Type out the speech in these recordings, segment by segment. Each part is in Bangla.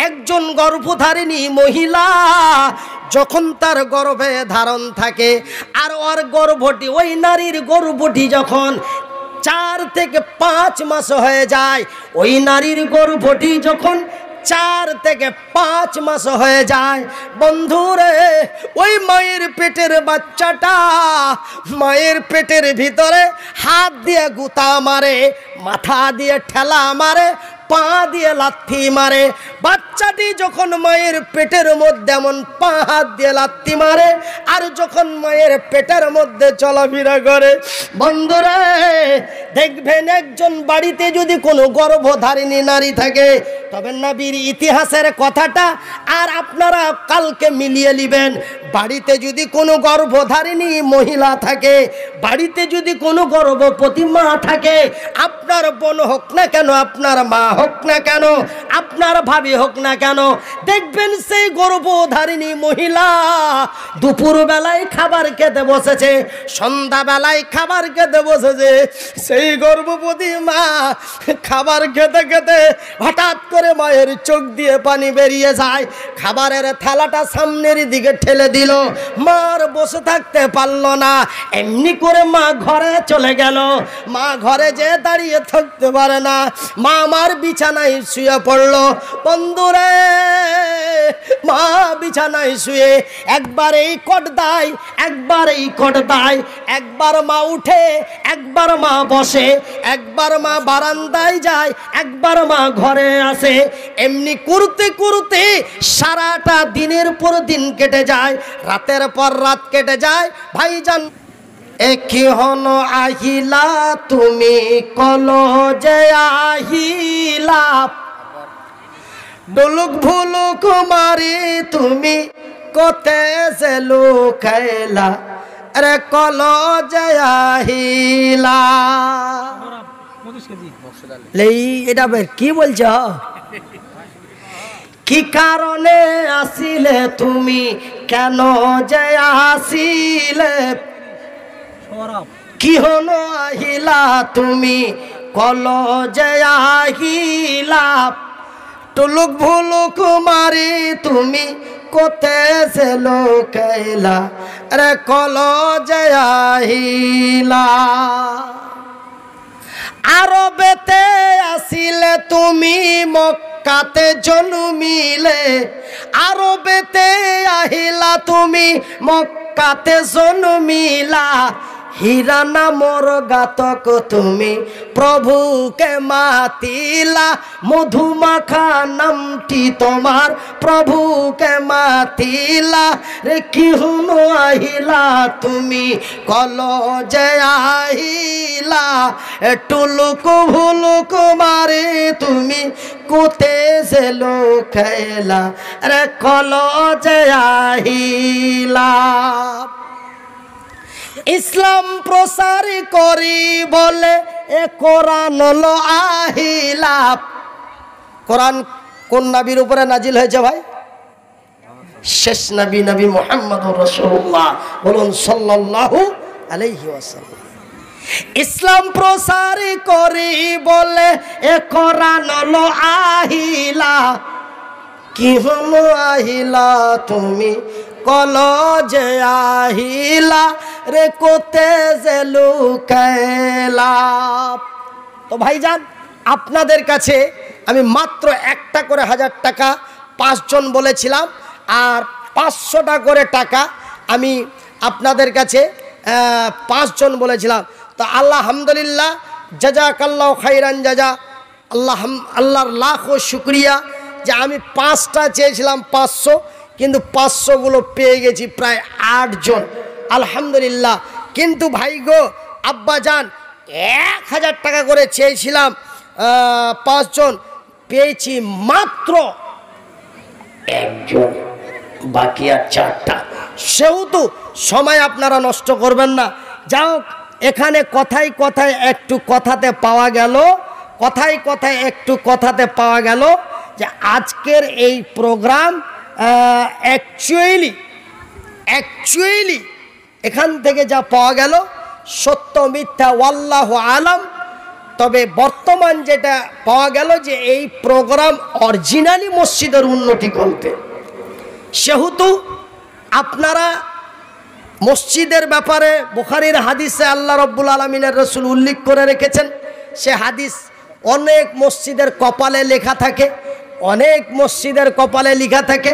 একজন গর্ভধারিণী মহিলা যখন তার গর্ভে ধারণ থাকে আর ওর গর্ভটি, ওই নারীর গর্ভটি যখন 4 থেকে 5 মাস হয়ে যায়, ওই নারীর গর্ভটি যখন 4 থেকে 5 মাস হয়ে যায়, বন্ধুরে ওই মায়ের পেটের বাচ্চাটা মায়ের পেটের ভিতরে হাত দিয়ে গুতা মারে, মাথা দিয়ে ঠেলা মারে, পা দিয়ে লাথি মারে। বাচ্চাটি যখন মায়ের পেটের মধ্যে এমন পা হাত দিয়ে লাথি মারে আর যখন মায়ের পেটের মধ্যে চলাফেরা করে, বন্ধুরা দেখবেন একজন বাড়িতে যদি কোনো গর্ভধারিণী নারী থাকে, তবে নবীর ইতিহাসের কথাটা আর আপনারা কালকে মিলিয়ে নেবেন। বাড়িতে যদি কোনো গর্ভধারিণী মহিলা থাকে, বাড়িতে যদি কোনো গর্ভবতী মা থাকে, আপনার বোন হোক না কেন, আপনার মা হোক না কেন, আপনার ভাবি হোক না কেন, দেখবেন সেই গর্ভধারিণী মহিলা দুপুর বেলায় খাবার খেতে বসেছে, সন্ধ্যা বেলায় খাবার খেতে বসেছে। সেই গর্ভবতী মা খাবার খেতে খেতে হঠাৎ করে মায়ের চোখ দিয়ে পানি বেরিয়ে যায়, খাবারের থালাটা সামনের দিকে ঠেলে দিল, মার বসে থাকতে পারল না, এমনি করে মা ঘরে চলে গেল। মা ঘরে যে দাঁড়িয়ে থাকতে পারে না, মা আমার বিছানায় শুয়ে পড়ল। বন্ধুরে মা বিছানায় শুয়ে একবার এই কট দেয়, একবার এই কট দেয়, একবার মা উঠে, একবার মা বসে, একবার মা বারান্দায় যায়, একবার মা ঘরে আসে। এমনি করতে করতে সারাটা দিনের পর দিন কেটে যায়, রাতের পর রাত কেটে যায়। ভাইজান একি হন আহিলা তুমি কলজে আহিলা, ডুলুক ভুলুক মারি তুমি কোতে যে লুকাইলা, রে কলজে আহিলা। এটা কি বলছ? কি কারণে আসিলে তুমি, কেন যে আসিলে, কি হলো আহিলা তুমি কলজে আহিলা, টুলুক ভুলুক মারি তুমি কোতে সে লুকাইলা, রে কলজে আহিলা। আরবেতে আসিলে তুমি মক্কাতে জন্মিলে, আরবেতে আহিলা তুমি মক্কাতে জন্মিলা, হীরা নামর গাতক তুমি প্রভুকে মাতিলা, মধুমাখা নামটি তোমার প্রভুকে মাতিলা, রে কি হুনো আহিলা তুমি কলজে আহিলা, টুলুক ভুলুক মারে তুমি কোতে যে লুকাইলা, রে কলজে আহিলা। ইসলাম প্রসার করি বলে এ কোরআন লো আহিলা। কোরআন কোন নবীর উপরে নাজিল হয়েছে ভাই? শেষ নবী, নবী মুহাম্মদুর রাসূলুল্লাহ, বলুন সাল্লাল্লাহু আলাইহি ওয়াসাল্লাম। ইসলাম প্রসার করি বলে এ কোরআন লো আহিলা, কি হলো আহিলা তুমি কলজে আহিলা, রে কোতে যে লুকাইলা। তো ভাইজান আপনাদের কাছে আমি মাত্র একটা করে 1000 টাকা 5 জন বলেছিলাম, আর 500টা করে টাকা আমি আপনাদের কাছে 5 জন বলেছিলাম। তো আলহামদুলিল্লাহ, জাজাকাল্লাহু খাইরান জাজা। আল্লাহর লাখো শুকরিয়া যে আমি 5টা চেয়েছিলাম 500, কিন্তু 500গুলো পেয়ে গেছি প্রায় 8 জন, আলহামদুলিল্লাহ। কিন্তু ভাই গো আব্বাজান 1000 টাকা করে চেয়েছিলাম 5 জন, পেয়েছি মাত্র 1 জন, বাকি আর 4টা। সেহেতু সময় আপনারা নষ্ট করবেন না। যাও, এখানে কথায় কথায় একটু কথাতে পাওয়া গেল, কথায় কথায় একটু কথাতে পাওয়া গেল যে আজকের এই প্রোগ্রাম অ্যাকচুয়ালি এখান থেকে যা পাওয়া গেল সত্য মিথ্যা ওয়াল্লাহু আলাম, তবে বর্তমান যেটা পাওয়া গেল যে এই প্রোগ্রাম অরিজিনালি মসজিদের উন্নতি করতে, সেহেতু আপনারা মসজিদের ব্যাপারে বুখারীর হাদিসে আল্লাহ রাব্বুল আলামিনের রাসূল উল্লেখ করে রেখেছেন। সে হাদিস অনেক মসজিদের কপালে লেখা থাকে, অনেক মসজিদের কপালে লেখা থাকে।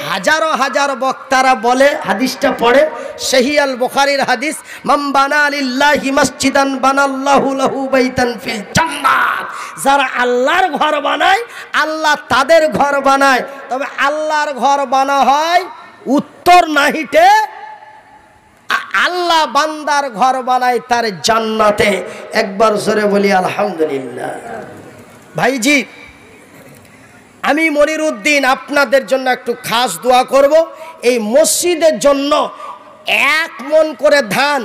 হাজারো হাজার বক্তারা বলে, হাদিসটা পড়ে, সহিহ আল বুখারীর হাদিস, মান বানা লিল্লাহি মসজিদান বানাল্লাহু লাহু বাইতান ফিল জান্নাত। যারা আল্লাহর ঘর বানায়, আল্লাহ তাদের ঘর বানায়। তবে আল্লাহর ঘর বানা হয় উত্তর নাহিতে, আল্লাহ বান্দার ঘর বানায় তার জান্নাতে। একবার জোরে বলি আলহামদুলিল্লাহ। ভাইজি, আমি মনিরউদ্দিন আপনাদের জন্য একটু খাস দোয়া করব। এই মসজিদের জন্য 1 মণ করে ধান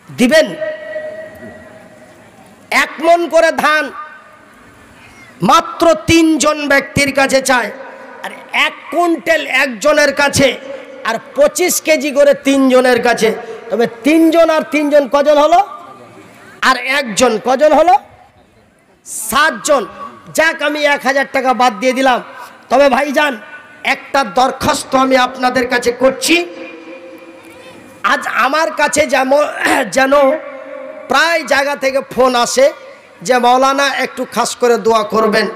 দিবেন। 1 মণ করে ধান মাত্র 3 জন ব্যক্তির কাছে চায়, আর 1 কুইন্টাল একজনের কাছে, আর 25 কেজি করে 3 জনের কাছে। তবে 3 জন আর 3 জন কজন হলো? আর 1 জন কজন হলো? 7 জন। যাক, আমি 1000 টাকা বাদ দিয়ে দিলাম। তবে ভাইজান, একটা দরখাস্ত আমি আপনাদের কাছে করছি। আজ আমার কাছে যেন প্রায় জায়গা থেকে ফোন আসে যে মাওলানা একটু খাস করে দোয়া করবেন,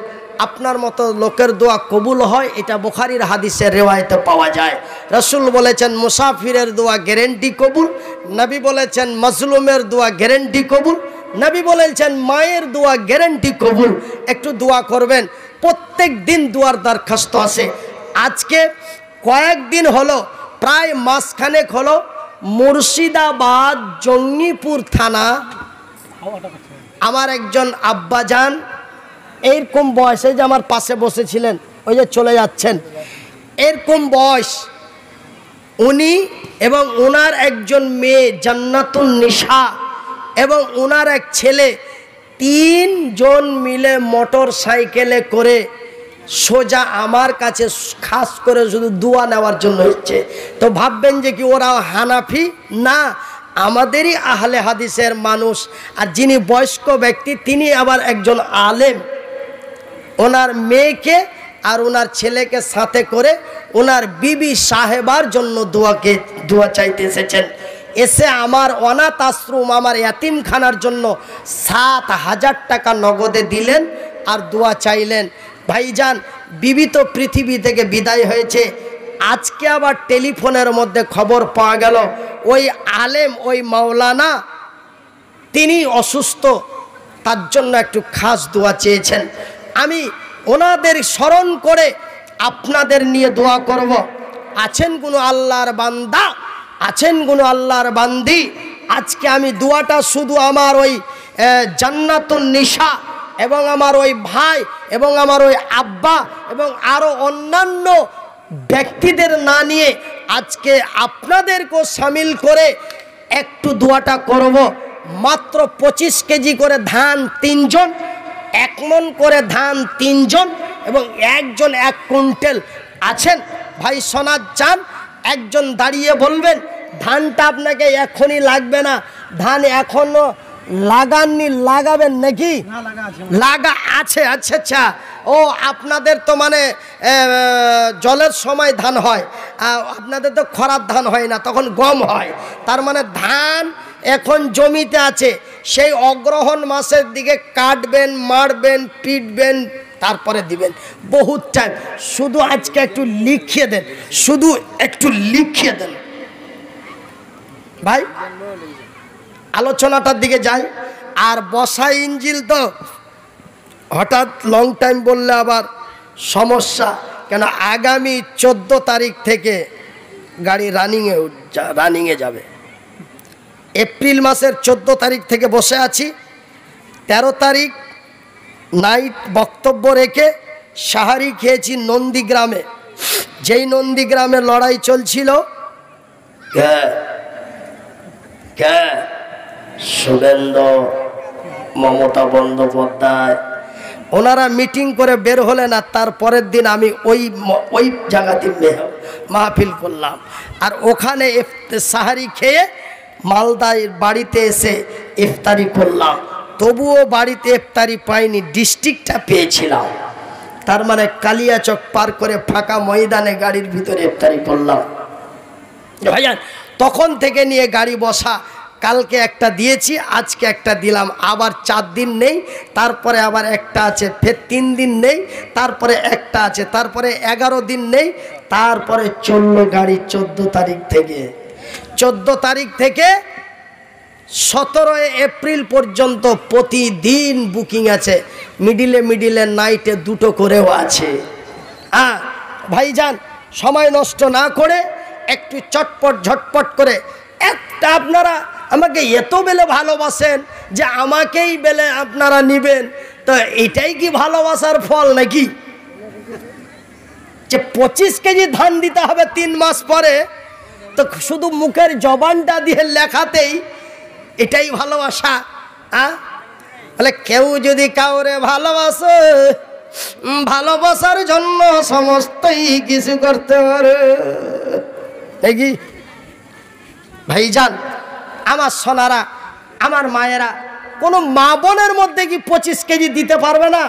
আপনার মতো লোকের দোয়া কবুল হয়। এটা বুখারীর হাদিসের রিওয়ায়েতে পাওয়া যায়। রাসূল বলেছেন মুসাফিরের দোয়া গ্যারান্টি কবুল, নবী বলেছেন মাজলুমের দোয়া গ্যারান্টি কবুল, নবী বলেছেন মায়ের দোয়া গ্যারান্টি কবুল। একটু দোয়া করবেন। প্রত্যেক দিন দোয়ার দরখাস্ত আসে। আজকে কয়েকদিন হলো, প্রায় মাসখানেক হলো, মুর্শিদাবাদ জঙ্গিপুর থানা আমার একজন আব্বাজান, এইরকম বয়সে যে আমার পাশে বসেছিলেন, ওই যে চলে যাচ্ছেন, এরকম বয়স উনি এবং ওনার একজন মেয়ে জান্নাতুন নিশা এবং ওনার এক ছেলে, 3 জন মিলে মোটর সাইকেলে করে সোজা আমার কাছে খাস করে শুধু দোয়া নেওয়ার জন্য হচ্ছে। তো ভাববেন যে কি ওরা হানাফি? না, আমাদেরই আহলে হাদিসের মানুষ। আর যিনি বয়স্ক ব্যক্তি, তিনি আবার একজন আলেম। ওনার মেয়েকে আর ওনার ছেলেকে সাথে করে ওনার বিবি সাহেবার জন্য দোয়া চাইতে এসেছেন। এসে আমার অনাথ আশ্রম, আমার ইয়াতিমখানার জন্য 7000 টাকা নগদে দিলেন আর দোয়া চাইলেন। ভাইজান, বিবি তো পৃথিবী থেকে বিদায় হয়েছে। আজকে আবার টেলিফোনের মধ্যে খবর পাওয়া গেল ওই আলেম, ওই মাওলানা, তিনি অসুস্থ, তার জন্য একটু খাস দোয়া চেয়েছেন। আমি ওনাদের স্মরণ করে আপনাদের নিয়ে দোয়া করব। আছেন কোনো আল্লাহর বান্দা, আছেন কোনো আল্লাহর বান্দি, আজকে আমি দোয়াটা শুধু আমার ওই জান্নাতুন নিশা এবং আমার ওই ভাই এবং আমার ওই আব্বা এবং আরও অন্যান্য ব্যক্তিদের না নিয়ে আজকে আপনাদেরকেও সামিল করে একটু দোয়াটা করব। মাত্র 25 কেজি করে ধান 3 জন, 1 মণ করে ধান 3 জন এবং একজন 1 কুইন্টাল। আছেন ভাই সোনার চান, একজন দাঁড়িয়ে বলবেন ধানটা আপনাকে এখনই লাগবে না, ধান এখনো লাগাননি, লাগাবেন নাকি? লাগা আছে। আচ্ছা আচ্ছা, ও আপনাদের তো মানে জলের সময় ধান হয়, আপনাদের তো খরার ধান হয় না, তখন গম হয়। তার মানে ধান এখন জমিতে আছে, সেই অগ্রহণ মাসের দিকে কাটবেন, মারবেন, পিটবেন, তারপরে দিবেন। বহুত টাইম। শুধু আজকে একটু লিখিয়ে দেন, শুধু একটু লিখিয়ে দেন ভাই। আলোচনাটার দিকে যাই। আর বসা ইঞ্জিল তো হঠাৎ লং টাইম বললে আবার সমস্যা, কেন আগামী 14 তারিখ থেকে গাড়ি রানিংয়ে যাবে। এপ্রিল মাসের 14 তারিখ থেকে বসে আছি। 13 তারিখ নাইট বক্তব্য রেখে সাহারি খেয়েছি নন্দীগ্রামে। যেই নন্দীগ্রামে লড়াই চলছিল, শুভেন্দু, মমতা বন্দ্যোপাধ্যায়, ওনারা মিটিং করে বের হলেন। আর তারপরের দিন আমি ওই জায়গাতে মাহফিল করলাম। আর ওখানে সাহারি খেয়ে মালদায় বাড়িতে এসে ইফতারি করলাম। তবুও বাড়িতে ইফতারি পাইনি, ডিস্ট্রিক্টটা পেয়েছিলাম। তার মানে কালিয়াচক পার করে ফাঁকা ময়দানে গাড়ির ভিতরে ইফতারি করলাম। ভাইজান তখন থেকে নিয়ে গাড়ি বসা, কালকে একটা দিয়েছি, আজকে একটা দিলাম, আবার 4 দিন নেই, তারপরে আবার একটা আছে, ফের 3 দিন নেই, তারপরে একটা আছে, তারপরে 11 দিন নেই, তারপরে চললো গাড়ি 14 তারিখ থেকে। 14 তারিখ থেকে 17 এপ্রিল পর্যন্ত প্রতিদিন বুকিং আছে, মিডিলে নাইটে 2টো করেও আছে। হ্যাঁ ভাইজান সময় নষ্ট না করে একটু চটপট ঝটপট করে একটা, আপনারা আমাকে এত বেলে ভালোবাসেন যে আমাকেই বেলে আপনারা নিবেন, তো এটাই কি ভালোবাসার ফল নাকি? যে 25 কেজি ধান দিতে হবে 3 মাস পরে, তো শুধু মুখের জবানটা দিয়ে লেখাতেই এটাই ভালোবাসা? হ্যাঁ, বলে কেউ যদি কাউরে ভালোবাসে, ভালোবাসার জন্য সমস্তই কিছু করতে পারে নাকি? ভাইজান আমার সোনারা, আমার মায়েরা, কোনো মা বোনের মধ্যে কি 25 কেজি দিতে পারবে না?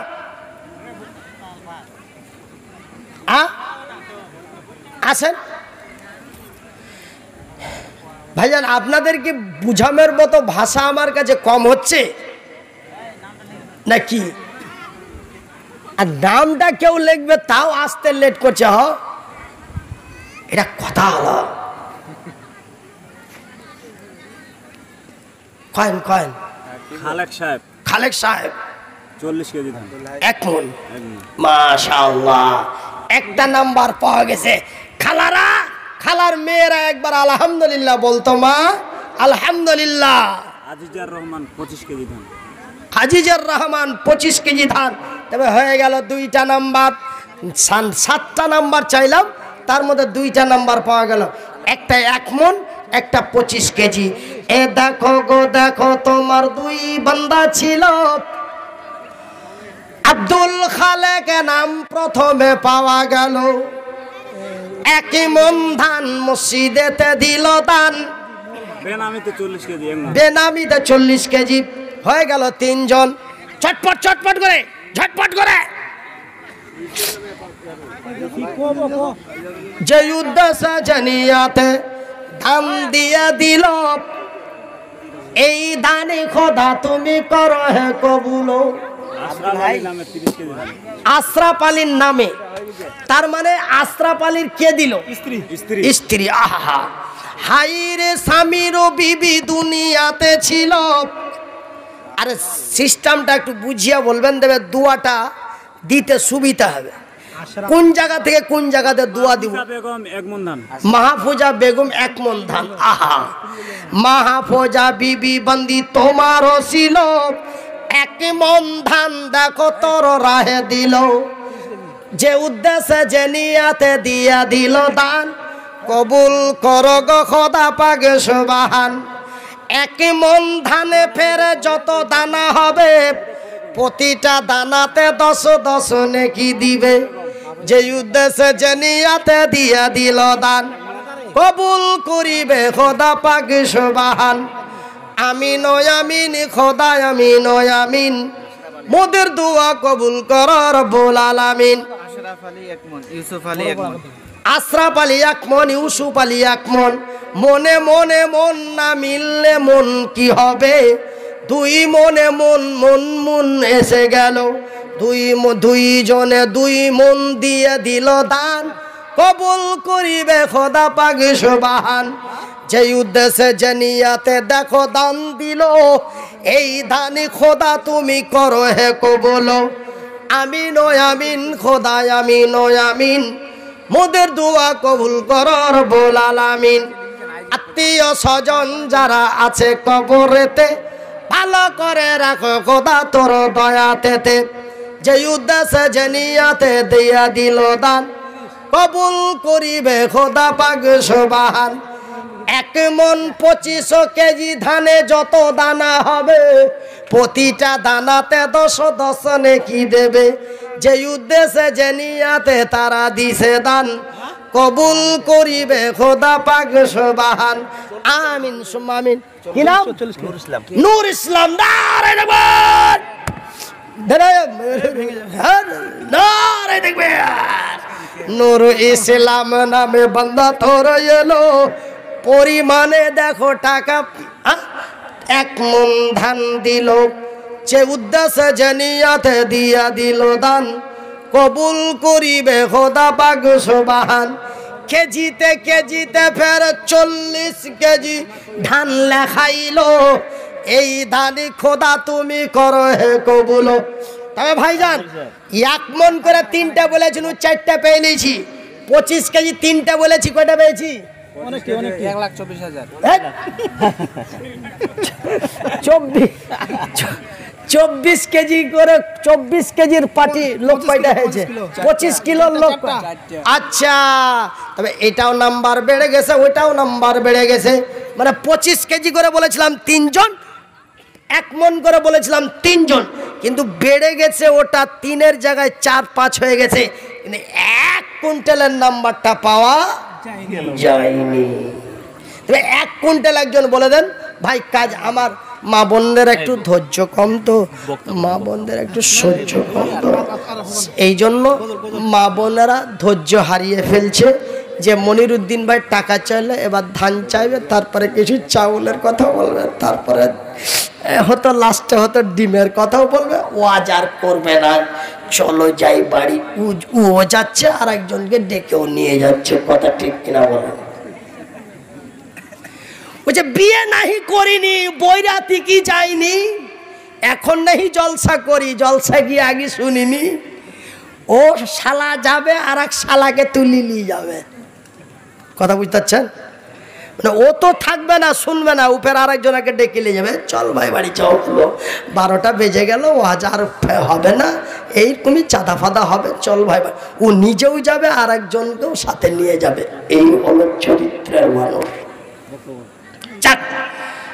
আসেন ভাইজান, আপনাদেরকে বুঝানোর মতো ভাষা আমার কাছে কম হচ্ছে নাকি? আর নামটা কেউ লিখবে তাও আসতে লেট করছে। এটা কথা হলো? কয়েন খালেক সাহেব 40 কেজি ধান, 1 মণ। মাশাআল্লাহ, একটা নাম্বার পাওয়া গেছে। খালারা, খালার মেয়েরা একবার আলহামদুলিল্লাহ বলতো। মা আলহামদুলিল্লাহ। আজিজার রহমান 25 কেজি ধান, আজিজার রহমান 25 কেজি ধান। তবে হয়ে গেল 2টা নাম্বার, 7টা নাম্বার চাইলাম, তার মধ্যে 2টা নাম্বার পাওয়া গেল। একটা 1 মণ, একটা 25 কেজি। এ দেখো গো দেখো, তোমার 2 বান্দা ছিল, আব্দুল খালেক নাম প্রথমে পাওয়া গেল। 1 মণ ধান মসজিদেতে দিল দান, বেনামিতে 40 কেজি, বেনামিতে 40 কেজি। হয়ে গেল 3 জন। চটপট চটপট করে, ঝটপট করে। যে উদ্দেশ্যে জানিয়াতে ধান দিয়ে দিল, এই দানে খোদা তুমি করো হে কবুল। আশরাফ আলীর নামে, তার মানে আশরাফ আলীর কে দিল? স্ত্রী। আহা, হাই রে স্বামীর বিবি দুনিয়াতে ছিল। আরে সিস্টেমটা একটু বুঝিয়া বলবেন, দেবে দুয়াটা দিতে সুবিধা হবে। কোন জায়গা থেকে কোন জায়গাতে দোয়া দিব? মাহফুজা বেগম 1 মণ ধান। আহা, মাহফুজা বিবি বন্দি তোমার ছিল, 1 মণ ধান দেখো তোর রাহে দিল। যে উদ্দেশ্যে যে নিয়াতে দিয়া দিল দান, কবুল করো গো খোদা পাক সুবহান। 1 মণ ধানে ফেরে যত দানা হবে, প্রতিটা দানাতে 10 নেকি দিবে। যে উদ্দেশ্যে যে নিয়াতে দিয়া দিল দান, কবুল করিবে খোদা পাক সুবহান। আমিন ও আমিন, খোদা আমিন ও আমিন, মোদের দোয়া কবুল কর রব্বুল আলামিন। আশরাফ আলী 1 মণ, ইউসুফ আলী 1 মণ। আশরাফ আলী 1 মণ, ইউসুফ আলী 1 মণ। মনে মনে মন না মিললে মন কি হবে? 2 মনে মন এসে গেল। 2 জনে 2 মণ দিয়ে দিল দান, কবুল করিবে খোদা পাক সুবহান। যে উদ্দেশ্যে যে নিয়াতে দেখো দান দিল, এই দানি খোদা তুমি করো হে কবুল। আমিন ও আমিন, খোদা আমিন ও আমিন, মোদের দোয়া কবুল করো রব্বুল আলামিন। আত্মীয় স্বজন যারা আছে কবরেতে, ভালো করে রাখো খোদা তোর দয়াতে। যে উদ্দেশ্যে যে নিয়াতে দিয়া দিল দান, কবুল করিবে খোদা পাক সুবহান। 1 মণ 25 কেজি ধানে যত দানা হবে, প্রতিটা দানাতে 10 নেকি দেবে। যে উদ্দেশ্যে যে নিয়াতে তারা দিছে দান, কবুল করিবে খোদা পাক সুবহান। আমিন সুম্মা আমিন। কি নাম? নূর ইসলাম। নারে দেখবেন, নারে দেখবেন। নূর ইসলাম নামে বান্দা তোর এলো, পরিমাণে দেখো টাকা 1 মণ ধান দিল, যে উদ্দেশ্যে জানিয়াতে দিয়া দিল দান, কবুল করিবে খোদা পাক সুবহান। কেজিতে কেজিতে ফের 40 কেজি ধান লেখাইলো, এই ধানি খোদা তুমি করো হে কবুল। তবে ভাইজান 1 মণ করে 3টা বলেছেন, 4টা পেয়ে নিয়েছি। 25 কেজি 3টা বলেছি, কয়টা পেয়েছি? 1,24,000। 24 কেজি করে, 24 কেজির পাটি লোক কয়টা হয়েছে? 25 কিলোর লোক। আচ্ছা, তবে এটাও নাম্বার বেড়ে গেছে, ওইটাও নাম্বার বেড়ে গেছে। মানে 25 কেজি করে বলেছিলাম 3 জন, 1 মণ করে বলেছিলাম 3 জন, কিন্তু বেড়ে গেছে ওটা 3-এর জায়গায় 4-5 হয়ে গেছে, কিন্তু 1 কুইন্টালের নাম্বারটা পাওয়া যায়নি। তবে 1 কুইন্টাল একজন বলে দেন ভাই। কাজ আমার মা বোনদের একটু ধৈর্য কম, তো মা বোনদের একটু সহ্য কম, তো এই জন্য মা বোনেরা ধৈর্য হারিয়ে ফেলছে। যে মনিরুদ্দিন ভাই টাকা চাইলে এবার ধান চাইবে, তারপরে কিছু চাউলের কথা বলবে, তারপরে হয়তো লাস্টে হয়তো ডিমের কথাও বলবে, ওয়াজ আর করবে না, চলো যাই বাড়ি। ও যাচ্ছে আর একজনকে ডেকেও নিয়ে যাচ্ছে, কথা ঠিক কিনা বলেন? বলছে বিয়ে নাহি করিনি, বৈরাতি কি যাইনি, এখন নাহি জলসা করি, জলসা কি আগে শুনিনি। ও শালা যাবে আর এক শালাকে তুলি নিয়ে যাবে, কথা বুঝতে পারছেন? মানে ও তো থাকবে না, শুনবে না, উপরে আরেকজনকে ডেকে নিয়ে যাবে, চল ভাই বাড়ি চল। 12টা বেজে গেল, ও হাজার হবে না, এইরকমই চাঁদা ফাদা হবে, চল ভাই। ও নিজেও যাবে আর একজনকেও সাথে নিয়ে যাবে, এই হলো চরিত্রের মানুষ।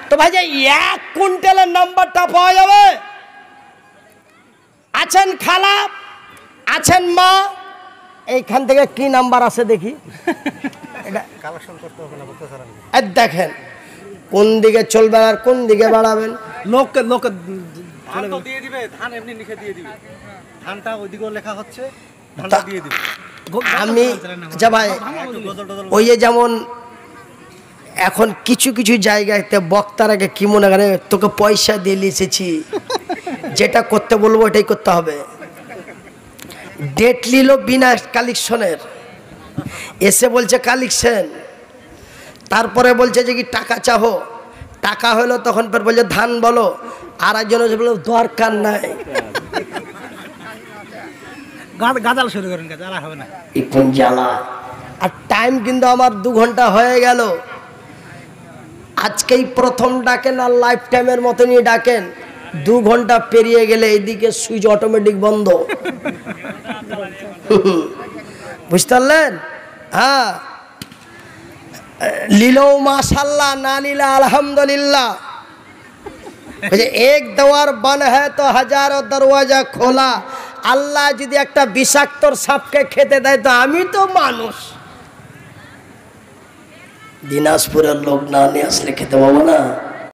তো ভাই যে 1 কুইন্টালের নাম্বারটা পাওয়া যাবে? আছেন খালা, আছেন মা, এইখান থেকে কি নাম্বার আছে দেখি। দেখেন কোন দিকে চলবেন আর কোন দিকে বাড়াবেন। লোকে লোকে দিয়ে দিবে, ধান এমনি লিখে দিয়ে দিবে, ধানটা ওইদিকেও লেখা হচ্ছে, ধানটা দিয়ে দিবে। আমি যা ভাই, ওই যে যেমন এখন কিছু কিছু জায়গাতে বক্তারাকে কি মনে করে, তোকে পয়সা দিয়ে লিখেছি, যেটা করতে বলবো ওটাই করতে হবে। ডেট নিল বিনা কালেকশনের, এসে বলছে কালেকশন, তারপরে বলছে যে কি টাকা চাহো, টাকা হলো তখন পর বলছে ধান বলো, আর একজন বললো দরকার নাই, গাদাল শুরু করেন, গাদাল হবে না, এখন জ্বালা। আর টাইম কিন্তু আমার 2 ঘন্টা হয়ে গেল। আজকেই প্রথম ডাকেন আর লাইফ টাইমের মতনই ডাকেন, 2 ঘন্টা পেরিয়ে গেলে এইদিকে সুইচ অটোমেটিক বন্ধ। বুঝতে পারলেন? হ্যাঁ, লীলও মাশাল্লাহ, না লীলা আলহামদুলিল্লাহ। এক দেওয়ার বান হ্যাঁ তো হাজারো দরওয়াজা খোলা। আল্লাহ যদি একটা বিষাক্তর সাপকে খেতে দেয় তো আমি তো মানুষ, দিনাজপুরের লোক না নিয়ে আসলে খেতে পাবো না।